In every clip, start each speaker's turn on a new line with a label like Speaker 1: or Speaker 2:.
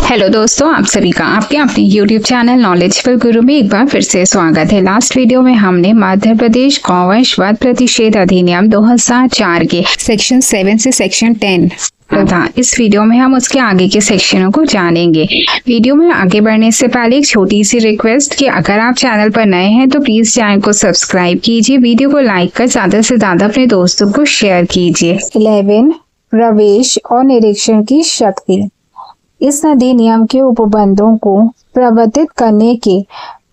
Speaker 1: Hello दोस्तों, आप सभी का आपके अपने YouTube चैनल नॉलेजफुल गुरु में एक बार फिर से स्वागत है। लास्ट वीडियो में हमने मध्य प्रदेश गौवंश वध प्रतिषेध अधिनियम 2004 के सेक्शन 7 से सेक्शन 10 था। इस वीडियो में हम उसके आगे के सेक्शनों को जानेंगे। वीडियो में आगे बढ़ने से पहले एक छोटी सी रिक्वेस्ट कि अगर आप चैनल पर नए हैं तो प्लीज चैनल को सब्सक्राइब कीजिए, वीडियो को लाइक कर ज्यादा से ज्यादा अपने दोस्तों को शेयर कीजिए। 11 प्रवेश और निरीक्षण की शक्ति। इस अधिनियम के उपबंधों को प्रवर्तित करने के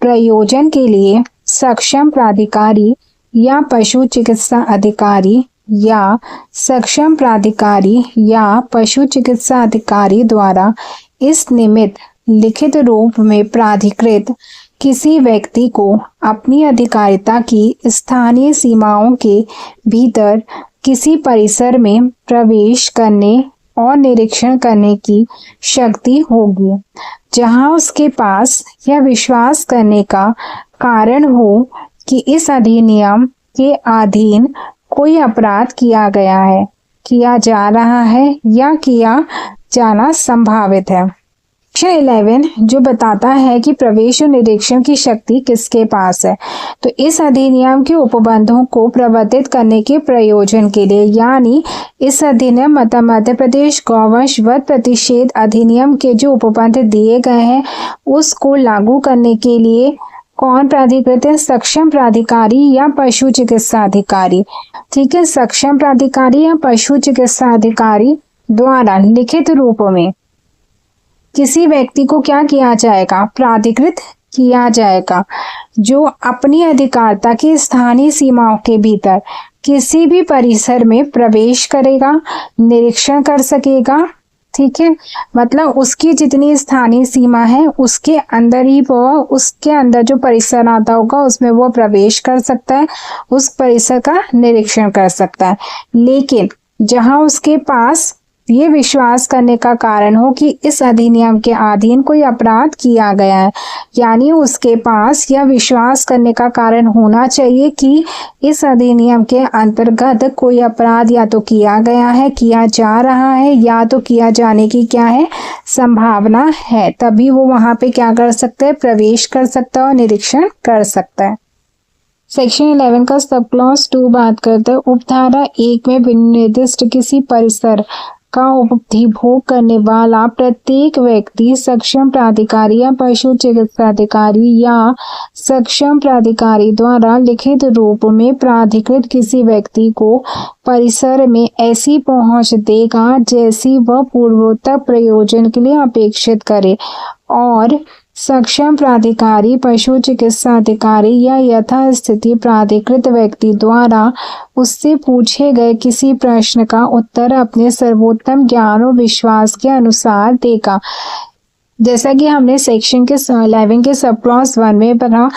Speaker 1: प्रयोजन के लिए सक्षम प्राधिकारी या पशु चिकित्सा अधिकारी या सक्षम प्राधिकारी या पशु चिकित्सा अधिकारी द्वारा इस निमित्त लिखित रूप में प्राधिकृत किसी व्यक्ति को अपनी अधिकारिता की स्थानीय सीमाओं के भीतर किसी परिसर में प्रवेश करने और निरीक्षण करने की शक्ति होगी, जहां उसके पास यह विश्वास करने का कारण हो कि इस अधिनियम के अधीन कोई अपराध किया गया है, किया जा रहा है या किया जाना संभावित है। सेक्शन 11 जो बताता है कि प्रवेश और निरीक्षण की शक्ति किसके पास है, तो इस अधिनियम के उपबंधों को प्रवर्तित करने के प्रयोजन के लिए, यानी इस अधिनियम मध्य प्रदेश गौवंश वध प्रतिषेध अधिनियम के जो उपबंध दिए गए हैं उसको लागू करने के लिए कौन प्राधिकृत है? सक्षम प्राधिकारी या पशु चिकित्सा अधिकारी। ठीक है, सक्षम प्राधिकारी या पशु चिकित्सा अधिकारी द्वारा लिखित रूप में किसी व्यक्ति को क्या किया जाएगा? प्राधिकृत किया जाएगा, जो अपनी अधिकारिता की स्थानीय सीमाओं के भीतर किसी भी परिसर में प्रवेश करेगा, निरीक्षण कर सकेगा। ठीक है, मतलब उसकी जितनी स्थानीय सीमा है उसके अंदर ही वो, उसके अंदर जो परिसर आता होगा उसमें वो प्रवेश कर सकता है, उस परिसर का निरीक्षण कर सकता है। लेकिन जहां उसके पास ये विश्वास करने का कारण हो कि इस अधिनियम के अधीन कोई अपराध किया गया है, यानी उसके पास यह विश्वास करने का कारण होना चाहिए कि इस अधिनियम के अंतर्गत कोई अपराध या तो किया गया है, किया जा रहा है या तो किया जाने की क्या है संभावना है, तभी वो वहां पे क्या कर सकता है? प्रवेश कर सकता है और निरीक्षण कर सकता है। सेक्शन 11 का सब क्लॉज 2 बात करता है उपधारा 1 में विनिर्दिष्ट किसी परिसर का उपभोग करने वाला प्रत्येक व्यक्ति सक्षम प्राधिकारी या पशु चिकित्सा अधिकारी या सक्षम प्राधिकारी द्वारा लिखित रूप में प्राधिकृत किसी व्यक्ति को परिसर में ऐसी पहुंच देगा जैसी वह पूर्वोक्त प्रयोजन के लिए अपेक्षित करे, और सक्षम प्राधिकारी पशु चिकित्सा अधिकारी या यथास्थिति प्राधिकृत व्यक्ति द्वारा उससे पूछे गए किसी प्रश्न का उत्तर अपने सर्वोत्तम ज्ञान और विश्वास के अनुसार देगा। जैसा कि हमने सेक्शन के 11 के सब क्लॉज 1 में पढ़ा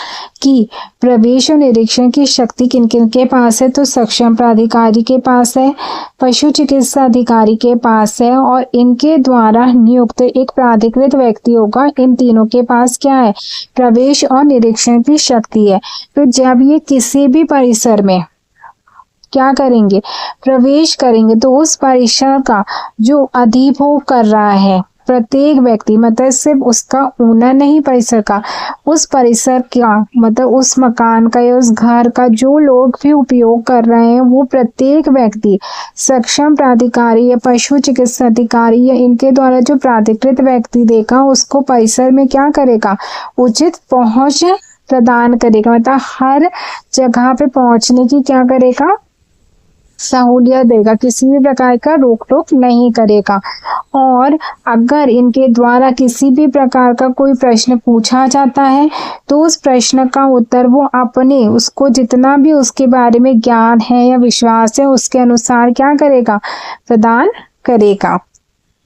Speaker 1: कि प्रवेश और निरीक्षण की शक्ति किन किन के पास है, तो सक्षम प्राधिकारी के पास है, पशु चिकित्सा अधिकारी के पास है और इनके द्वारा नियुक्त एक प्राधिकृत व्यक्ति होगा। इन तीनों के पास क्या है? प्रवेश और निरीक्षण की शक्ति है। तो जब ये किसी भी परिसर में क्या करेंगे? प्रवेश करेंगे, तो उस परिसर का जो अधिभोग कर रहा है प्रत्येक व्यक्ति, मतलब सिर्फ उसका ओनर नहीं परिसर का, उस परिसर का मतलब उस मकान का या उस घर का जो लोग भी उपयोग कर रहे हैं वो प्रत्येक व्यक्ति सक्षम प्राधिकारी या पशु चिकित्सा अधिकारी या इनके द्वारा जो प्राधिकृत व्यक्ति देगा उसको परिसर में क्या करेगा? उचित पहुंच प्रदान करेगा, मतलब हर जगह पे पहुंचने की क्या करेगा? सहूलियत देगा, किसी भी प्रकार का रोक टोक नहीं करेगा। और अगर इनके द्वारा किसी भी प्रकार का कोई प्रश्न पूछा जाता है तो उस प्रश्न का उत्तर वो अपने उसको जितना भी उसके बारे में ज्ञान है या विश्वास है उसके अनुसार क्या करेगा? प्रदान करेगा।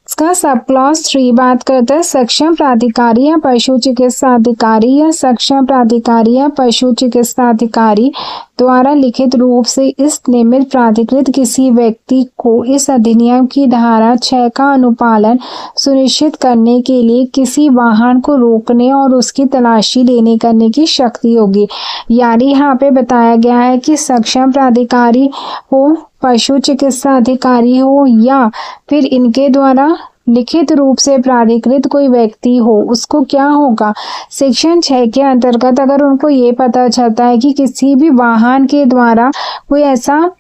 Speaker 1: इसका सब क्लॉज 3 बात करता है सक्षम प्राधिकारी या पशु चिकित्सा अधिकारी या सक्षम प्राधिकारी या पशु चिकित्सा अधिकारी द्वारा लिखित रूप से इस निमित्त प्राधिकृत किसी व्यक्ति को इस अधिनियम की धारा 6 का अनुपालन सुनिश्चित करने के लिए किसी वाहन को रोकने और उसकी तलाशी लेने करने की शक्ति होगी। यानी यहाँ पे बताया गया है कि सक्षम प्राधिकारी हो, पशु चिकित्सा अधिकारी हो या फिर इनके द्वारा लिखित रूप से प्राधिकृत कोई व्यक्ति हो उसको क्या होगा, सेक्शन 6 के अंतर्गत अगर उनको ये पता चलता है कि किसी भी वाहन के द्वारा कोई ऐसा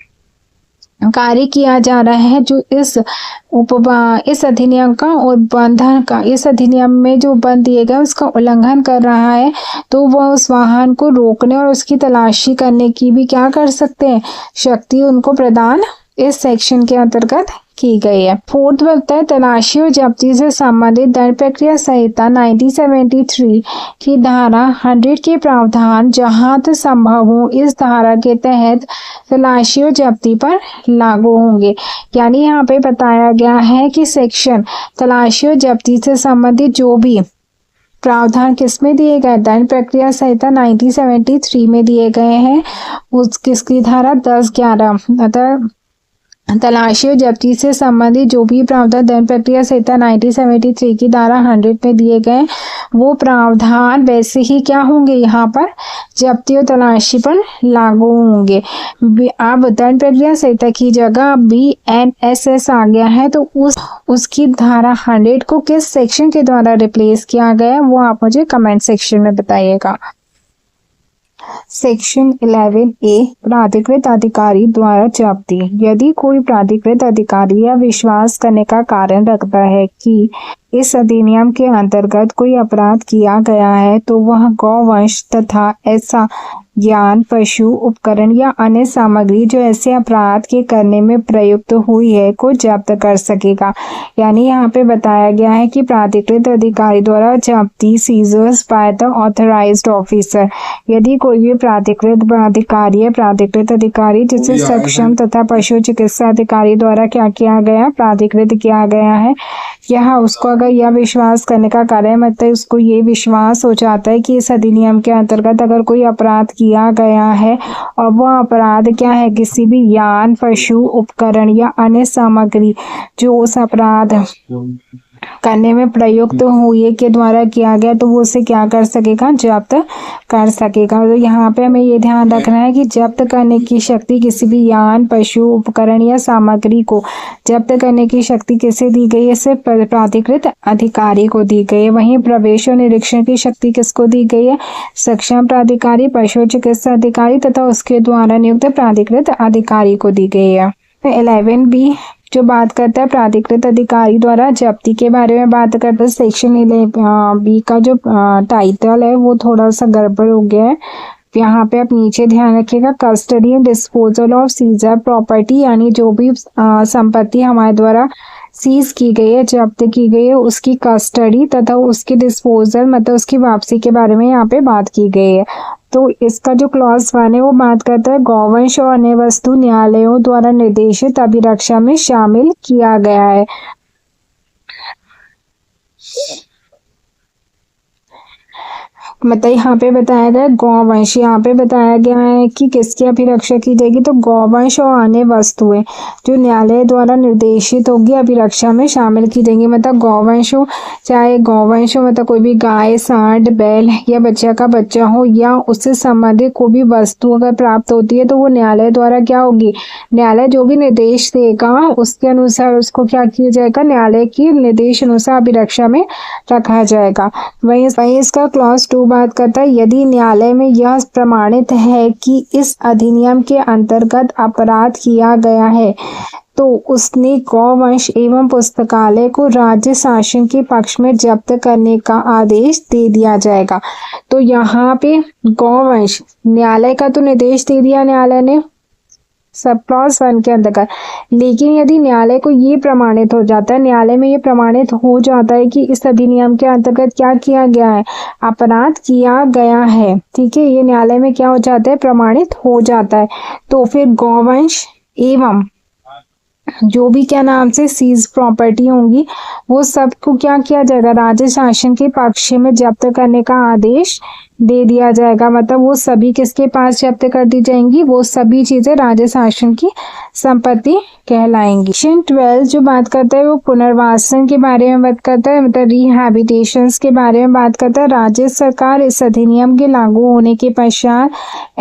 Speaker 1: कार्य किया जा रहा है जो इस अधिनियम का और बंधन का, इस अधिनियम में जो बंध दिए गए उसका उल्लंघन कर रहा है, तो वह उस वाहन को रोकने और उसकी तलाशी करने की भी क्या कर सकते हैं, शक्ति उनको प्रदान इस सेक्शन के अंतर्गत की गई है। फोर्थ बोलता है तलाशी और जब्ती से संबंधित दंड प्रक्रिया संहिता 1973 की धारा 100 के प्रावधान जहां तक संभव हो इस धारा के तहत तलाशी और जब्ती पर लागू होंगे। यानी यहाँ पे बताया गया है कि सेक्शन तलाशी और जब्ती से संबंधित जो भी प्रावधान किसमें दिए गए, दंड प्रक्रिया संहिता 1973 में दिए गए हैं, उस किसकी धारा 10-11 तलाशी और जब्ती से संबंधित जो भी प्रावधान दंड प्रक्रिया संहिता 1973 की धारा 100 में दिए गए वो प्रावधान वैसे ही क्या होंगे, यहाँ पर जब्ती और तलाशी पर लागू होंगे। अब दंड प्रक्रिया संहिता की जगह BNSS आ गया है, तो उसकी धारा 100 को किस सेक्शन के द्वारा रिप्लेस किया गया वो आप मुझे कमेंट सेक्शन में बताइएगा। सेक्शन 11A प्राधिकृत अधिकारी द्वारा जब्ती। यदि कोई प्राधिकृत अधिकारी या विश्वास करने का कारण रखता है कि इस अधिनियम के अंतर्गत कोई अपराध किया गया है तो वह गौवंश तथा ऐसा ज्ञान, पशु, उपकरण या अन्य सामग्री जो ऐसे अपराध के करने में प्रयुक्त हुई है को जब्त कर सकेगा। यानी यहाँ पे बताया गया है कि प्राधिकृत अधिकारी द्वारा जब्ती seizures by the authorised officer. यदि कोई भी प्राधिकृत अधिकारी है, प्राधिकृत अधिकारी जिसे सक्षम तथा पशु चिकित्सा अधिकारी द्वारा क्या किया गया, प्राधिकृत किया गया है, यह उसको अगर यह विश्वास करने का कार्य है, मतलब उसको ये विश्वास हो जाता है कि इस अधिनियम के अंतर्गत अगर कोई अपराध किया गया है और वह अपराध क्या है, किसी भी यान, पशु, उपकरण या अन्य सामग्री जो उस अपराध करने में प्रयुक्त हुए के द्वारा किया गया तो वो उसे क्या कर सकेगा, जब्त कर सकेगा। तो यहाँ पे हमें ये ध्यान रखना है कि जब्त करने की शक्ति किसी भी यान, पशु, उपकरण या सामग्री को जब्त करने की शक्ति किसे दी गई है, सिर्फ प्राधिकृत अधिकारी को दी गई है। वहीं प्रवेश और निरीक्षण की शक्ति किसको दी गई है, सक्षम प्राधिकारी, पशु चिकित्सा अधिकारी तथा उसके द्वारा नियुक्त प्राधिकृत अधिकारी को दी गई है। 11B जो बात करता है प्राधिकृत अधिकारी द्वारा जब्ती के बारे में बात करता है। सेक्शन 11B का जो टाइटल है वो थोड़ा सा गड़बड़ हो गया है, यहाँ पे आप नीचे ध्यान रखिएगा। Custody and disposal of seizure property, यानी जो भी संपत्ति हमारे द्वारा सीज की गई है, जब्त की गई है, उसकी कस्टडी तथा उसकी डिस्पोजल मतलब उसकी वापसी के बारे में यहाँ पे बात की गई है। तो इसका जो क्लॉज 1 है वो बात करता है गौवंश और अन्य वस्तु न्यायालयों द्वारा निर्देशित अभिरक्षा में शामिल किया गया है। मतलब यहाँ पे बताया गया गौवंश, यहाँ पे बताया गया है कि किसकी अभिरक्षा की जाएगी, तो गौवंश और अन्य वस्तुएं जो न्यायालय द्वारा निर्देशित होगी अभिरक्षा में शामिल की जाएंगी। मतलब गौवंश हो, चाहे गौवंश हो मतलब कोई भी गाय, सांड, बैल या बच्चा का बच्चा हो या उससे संबंधित कोई भी वस्तु अगर प्राप्त होती है तो वो न्यायालय द्वारा क्या होगी, न्यायालय जो भी निर्देश देगा उसके अनुसार उसको क्या किया जाएगा, न्यायालय की निर्देश अनुसार अभिरक्षा में रखा जाएगा। वहीं इसका क्लॉज 2 बात करता है यदि न्यायालय में यह प्रमाणित है कि इस अधिनियम के अंतर्गत अपराध किया गया है तो उसने गौवंश एवं पुस्तकालय को राज्य शासन के पक्ष में जब्त करने का आदेश दे दिया जाएगा। तो यहाँ पे गौवंश न्यायालय का तो निर्देश दे दिया न्यायालय ने सब क्लॉज 1 के अंतर्गत, लेकिन यदि न्यायालय को ये प्रमाणित हो जाता है, न्यायालय में ये प्रमाणित हो जाता है कि इस अधिनियम के अंतर्गत क्या किया गया है, अपराध किया गया है, ठीक है, ये न्यायालय में क्या हो जाता है, प्रमाणित हो जाता है, तो फिर गौवंश एवं जो भी क्या नाम से सीज प्रॉपर्टी होंगी वो सबको क्या किया जाएगा, राज्य शासन के पक्ष में जब्त करने का आदेश दे दिया जाएगा। मतलब वो सभी किसके पास जब्त कर दी जाएंगी, वो सभी चीजें राज्य शासन की संपत्ति कहलाएंगी। सेक्शन 12 जो बात करता है वो पुनर्वासन के बारे में बात करता है, मतलब रिहैबिलिटेशन के बारे में बात करता है। राज्य सरकार इस अधिनियम के लागू होने के पश्चात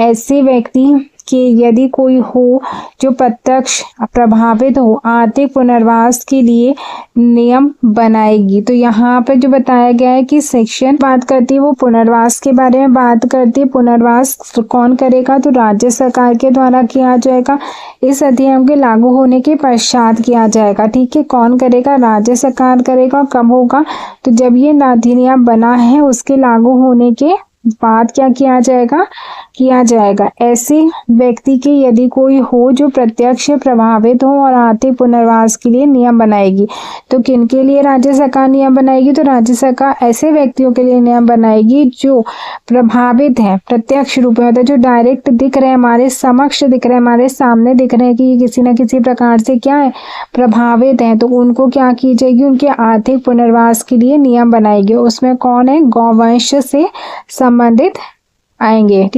Speaker 1: ऐसे व्यक्ति के यदि कोई हो जो प्रत्यक्ष प्रभावित हो आर्थिक पुनर्वास के लिए नियम बनाएगी। तो यहाँ पर जो बताया गया है कि सेक्शन बात करती है वो पुनर्वास के बारे में बात करती है। पुनर्वास कौन करेगा? तो राज्य सरकार के द्वारा किया जाएगा। इस अधिनियम के लागू होने के पश्चात किया जाएगा। ठीक है, कौन करेगा? राज्य सरकार करेगा। कब होगा? तो जब ये अधिनियम बना है उसके लागू होने के बाद क्या किया जाएगा। ऐसे व्यक्ति के यदि कोई हो जो प्रत्यक्ष प्रभावित हो और आर्थिक पुनर्वास के लिए नियम बनाएगी। तो किनके लिए राज्य सरकार नियम बनाएगी? तो राज्य सरकार ऐसे व्यक्तियों के लिए नियम बनाएगी जो प्रभावित है प्रत्यक्ष रूप में, मतलब जो डायरेक्ट दिख रहे हैं, हमारे समक्ष दिख रहे हैं, हमारे सामने दिख रहे हैं कि ये किसी न किसी प्रकार से क्या है, प्रभावित है। तो उनको क्या की जाएगी? उनके आर्थिक पुनर्वास के लिए नियम बनाएगी। उसमें कौन है? गौवंश से संबंधित आएंगे।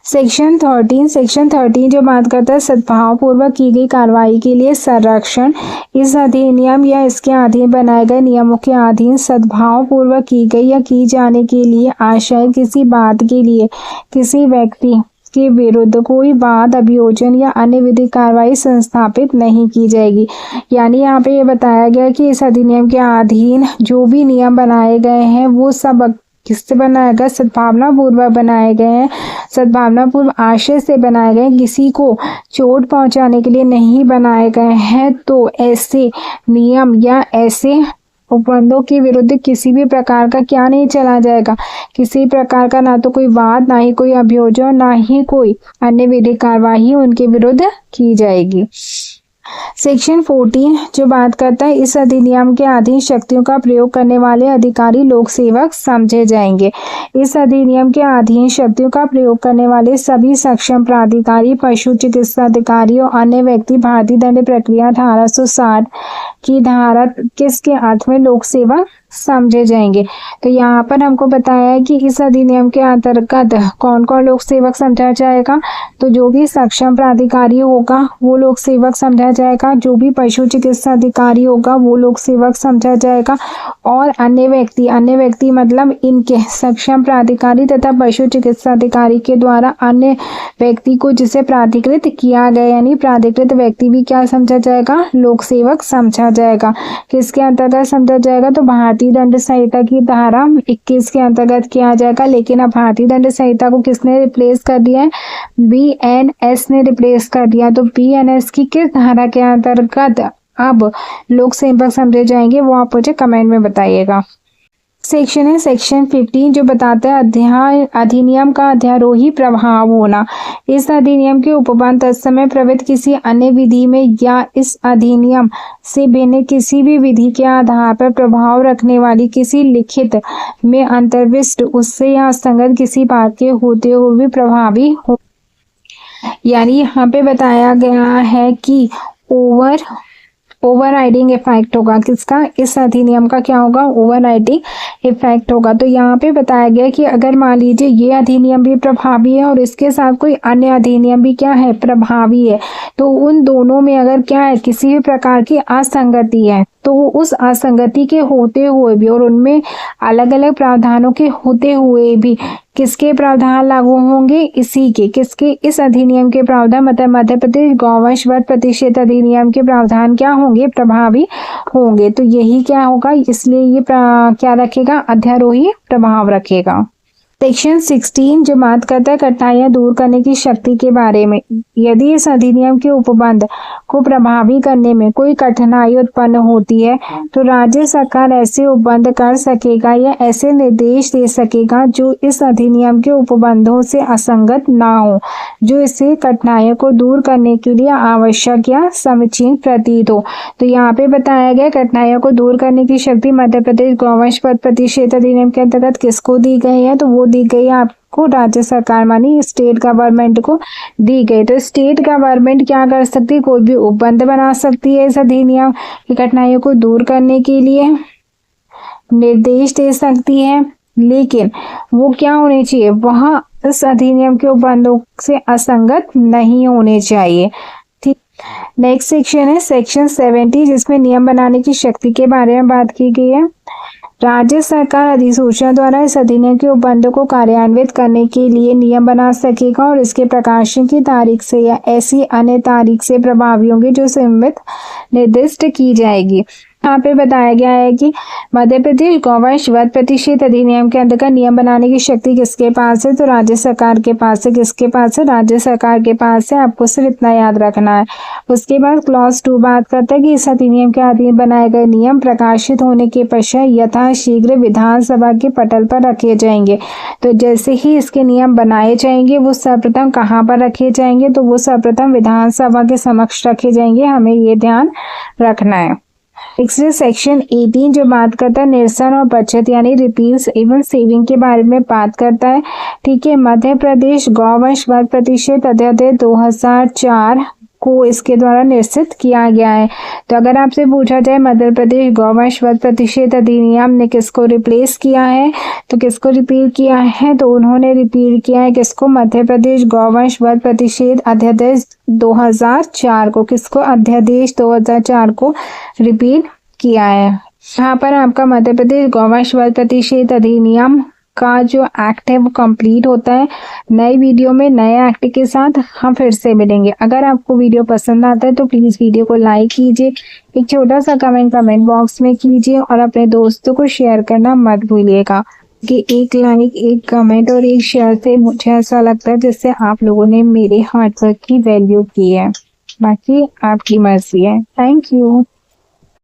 Speaker 1: सेक्शन 13 जो बात करता है सद्भाव पूर्वक की गई कार्रवाई के लिए संरक्षण। इस अधिनियम या इसके अधीन बनाए गए नियमों के अधीन सद्भाव पूर्वक की गई या की जाने के लिए आशय किसी बात के लिए किसी व्यक्ति के विरुद्ध कोई वाद अभियोजन या अन्य विधिक कार्रवाई संस्थापित नहीं की जाएगी। यानी यहाँ पे ये बताया गया कि इस अधिनियम के अधीन जो भी नियम बनाए गए हैं वो सब किससे बनाया गया? सद्भावना पूर्वक बनाए गए हैं, सद्भावना पूर्व आशय से बनाए गए, किसी को चोट पहुंचाने के लिए नहीं बनाए गए हैं। तो ऐसे नियम या ऐसे उपबंधों के विरुद्ध किसी भी प्रकार का क्या नहीं चला जाएगा? किसी प्रकार का ना तो कोई वाद, ना ही कोई अभियोजन, ना ही कोई अन्य विधिक कार्यवाही उनके विरुद्ध की जाएगी। सेक्शन 14 जो बात करता है इस अधिनियम के अधीन शक्तियों का प्रयोग करने वाले अधिकारी लोक सेवक समझे जाएंगे। इस अधिनियम के अधीन शक्तियों का प्रयोग करने वाले सभी सक्षम प्राधिकारी, पशु चिकित्सा अधिकारी और अन्य व्यक्ति भारतीय दंड प्रक्रिया 1860 की धारा किसके अर्थ में लोक सेवक समझे जाएंगे। तो यहाँ पर हमको बताया है कि इस अधिनियम के अंतर्गत कौन कौन लोक सेवक समझा जाएगा। तो जो भी सक्षम प्राधिकारी होगा वो लोक सेवक समझा जाएगा, जो भी पशु चिकित्सा अधिकारी होगा वो लोक सेवक समझा जाएगा, और अन्य व्यक्ति मतलब इनके सक्षम प्राधिकारी तथा पशु चिकित्सा अधिकारी के द्वारा अन्य व्यक्ति को जिसे प्राधिकृत किया गया, यानी प्राधिकृत व्यक्ति भी क्या समझा जाएगा? लोक सेवक समझा जाएगा। किसके अंतर्गत समझा जाएगा? तो भारतीय दंड संहिता की धारा 21 के अंतर्गत किया जाएगा। लेकिन अब भारतीय दंड संहिता को किसने रिप्लेस कर दिया है? BNS ने रिप्लेस कर दिया। तो BNS की किस धारा के अंतर्गत अब लोक सेवक समझे जाएंगे वो आप मुझे कमेंट में बताइएगा। सेक्शन है सेक्शन 15 जो बताता है अधिनियम का अध्यारोही प्रभाव होना। इस अधिनियम के उपबंध तत्समय प्रवृत्त किसी अन्य विधि में या इस अधिनियम से भिन्न किसी भी विधि के आधार पर प्रभाव रखने वाली किसी लिखित में अंतर्विष्ट उससे या असंगत किसी बात के होते हुए भी प्रभावी हो। यानी यहाँ पे बताया गया है कि ओवर राइडिंग इफेक्ट होगा। किसका? इस अधिनियम का क्या होगा? ओवर राइडिंग इफेक्ट होगा। तो यहाँ पे बताया गया कि अगर मान लीजिए ये अधिनियम भी प्रभावी है और इसके साथ कोई अन्य अधिनियम भी क्या है? प्रभावी है, तो उन दोनों में अगर क्या है किसी भी प्रकार की असंगति है तो उस असंगति के होते हुए भी और उनमें अलग अलग प्रावधानों के होते हुए भी किसके प्रावधान लागू होंगे? किसके? इस अधिनियम के प्रावधान मतलब मध्य प्रदेश गौवंश वध प्रतिषेध अधिनियम के प्रावधान क्या होंगे? प्रभावी होंगे। तो यही क्या होगा? इसलिए ये क्या रखेगा? अध्यारोही प्रभाव रखेगा। सेक्शन 16 जो बात करता है कठिनाइयां दूर करने की शक्ति के बारे में। यदि इस अधिनियम के उपबंध को प्रभावी करने में कोई कठिनाई उत्पन्न होती है तो राज्य सरकार ऐसे उपबंध कर सकेगा या ऐसे निर्देश दे सकेगा जो इस अधिनियम के उपबंधों से असंगत ना हो, जो इसे कठिनाइयों को दूर करने के लिए आवश्यक या समुचित प्रतीत हो। तो यहाँ पे बताया गया कठिनाइयों को दूर करने की शक्ति मध्य प्रदेश गौवंश वध प्रतिषेध अधिनियम के अंतर्गत किसको दी गई है? तो वो दी गई आपको राज्य सरकार मानी स्टेट गवर्नमेंट को दी गई। तो स्टेट गवर्नमेंट क्या कर सकती है? कोई भी उपबंध बना सकती है इस अधिनियम की कठिनाइयों को दूर करने के लिए, निर्देश दे सकती है, लेकिन वो क्या होने चाहिए? वह इस अधिनियम के उपबंधों से असंगत नहीं होने चाहिए। ठीक, नेक्स्ट सेक्शन है सेक्शन 70 जिसमें नियम बनाने की शक्ति के बारे में बात की गई है। राज्य सरकार अधिसूचना द्वारा इस अधिनियम के उपबंधों को कार्यान्वित करने के लिए नियम बना सकेगा और इसके प्रकाशन की तारीख से या ऐसी अन्य तारीख से प्रभावी होंगे जो सीमित निर्दिष्ट की जाएगी। यहाँ पे बताया गया है कि मध्य प्रदेश गौवंश वध प्रतिषेध अधिनियम के अंतर्गत नियम बनाने की शक्ति किसके पास है, तो राज्य सरकार के पास है। किसके पास है, राज्य सरकार के पास है। आपको सिर्फ इतना याद रखना है। उसके बाद क्लॉज 2 बात करता है कि इस अधिनियम के अधीन बनाए गए नियम प्रकाशित होने के पश्चात यथाशीघ्र विधानसभा के पटल पर रखे जाएंगे। तो जैसे ही इसके नियम बनाए जाएंगे वो सर्वप्रथम कहाँ पर रखे जाएंगे, तो वो सर्वप्रथम विधानसभा के समक्ष रखे जाएंगे। हमें ये ध्यान रखना है। नेक्स्ट सेक्शन 18 जो बात करता है निरसन और बचत यानी रिपील्स एवं सेविंग के बारे में बात करता है। ठीक है, मध्य प्रदेश गौवंश वध प्रतिषेध अध्यादेश 2004 को इसके द्वारा निश्चित किया गया है। तो अगर आपसे पूछा जाए मध्य प्रदेश गौवंश वध प्रतिषेध अधिनियम ने किसको रिप्लेस किया है, तो किसको रिपील किया है, तो उन्होंने रिपील किया है किसको, मध्य प्रदेश गौवंश वध प्रतिषेध अध्यादेश 2004 को। किसको, अध्यादेश 2004 को रिपील किया है। यहाँ पर आपका मध्य प्रदेश गौवंश वध प्रतिषेध अधिनियम का जो एक्ट है वो कंप्लीट होता है। नए वीडियो में नए एक्ट के साथ हम फिर से मिलेंगे। अगर आपको वीडियो पसंद आता है तो प्लीज़ वीडियो को लाइक कीजिए, एक छोटा सा कमेंट बॉक्स में कीजिए और अपने दोस्तों को शेयर करना मत भूलिएगा कि एक लाइक, एक कमेंट और एक शेयर से मुझे ऐसा लगता है जिससे आप लोगों ने मेरे हार्डवर्क की वैल्यू की है। बाकी आपकी मर्जी है। Thank you.